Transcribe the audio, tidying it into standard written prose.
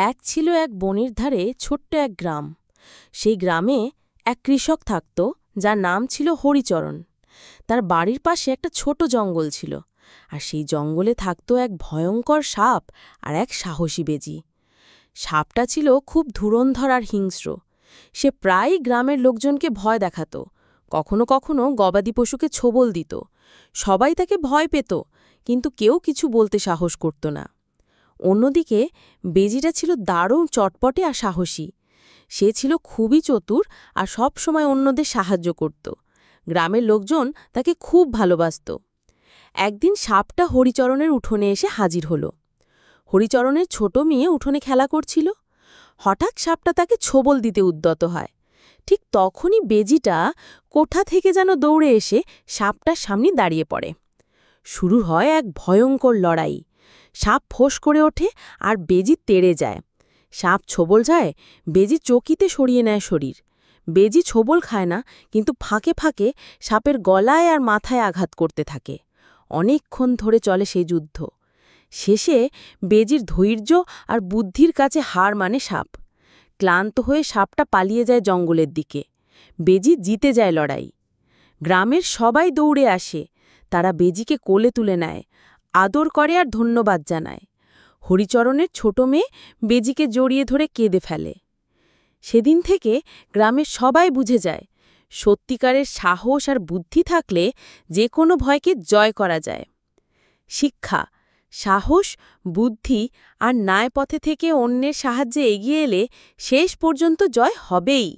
এক ছিল এক বনের ধারে ছোট্ট এক গ্রাম। সেই গ্রামে এক কৃষক থাকত, যার নাম ছিল হরিচরণ। তার বাড়ির পাশে একটা ছোট জঙ্গল ছিল, আর সেই জঙ্গলে থাকত এক ভয়ঙ্কর সাপ আর এক সাহসী বেজি। সাপটা ছিল খুব ধুরন্ধর আর হিংস্র। সে প্রায়ই গ্রামের লোকজনকে ভয় দেখাত, কখনো কখনো গবাদি পশুকে ছোবল দিত। সবাই তাকে ভয় পেত, কিন্তু কেউ কিছু বলতে সাহস করত না। অন্যদিকে বেজিটা ছিল দারুণ চটপটে আর সাহসী। সে ছিল খুবই চতুর আর সব সময় অন্যদের সাহায্য করত। গ্রামের লোকজন তাকে খুব ভালোবাসত। একদিন সাপটা হরিচরণের উঠোনে এসে হাজির হল। হরিচরণের ছোট মেয়ে উঠোনে খেলা করছিল। হঠাৎ সাপটা তাকে ছোবল দিতে উদ্যত হয়। ঠিক তখনই বেজিটা কোঠা থেকে যেন দৌড়ে এসে সাপটার সামনে দাঁড়িয়ে পড়ে। শুরু হয় এক ভয়ঙ্কর লড়াই। সাপ ফোঁস করে ওঠে আর বেজি তেড়ে যায়। সাপ ছোবল যায়, বেজি চকিতে সরিয়ে নেয় শরীর। বেজি ছোবল খায় না, কিন্তু ফাঁকে ফাঁকে সাপের গলায় আর মাথায় আঘাত করতে থাকে। অনেকক্ষণ ধরে চলে সেই যুদ্ধ। শেষে বেজির ধৈর্য আর বুদ্ধির কাছে হার মানে সাপ। ক্লান্ত হয়ে সাপটা পালিয়ে যায় জঙ্গলের দিকে। বেজি জিতে যায় লড়াই। গ্রামের সবাই দৌড়ে আসে। তারা বেজিকে কোলে তুলে নেয়, আদর করে আর ধন্যবাদ জানায়। হরিচরণের ছোট মেয়ে বেজিকে জড়িয়ে ধরে কেঁদে ফেলে। সেদিন থেকে গ্রামের সবাই বুঝে যায়, সত্যিকারের সাহস আর বুদ্ধি থাকলে যে কোনো ভয়কে জয় করা যায়। শিক্ষা: সাহস, বুদ্ধি আর ন্যায় পথে থেকে অন্যের সাহায্যে এগিয়ে এলে শেষ পর্যন্ত জয় হবেই।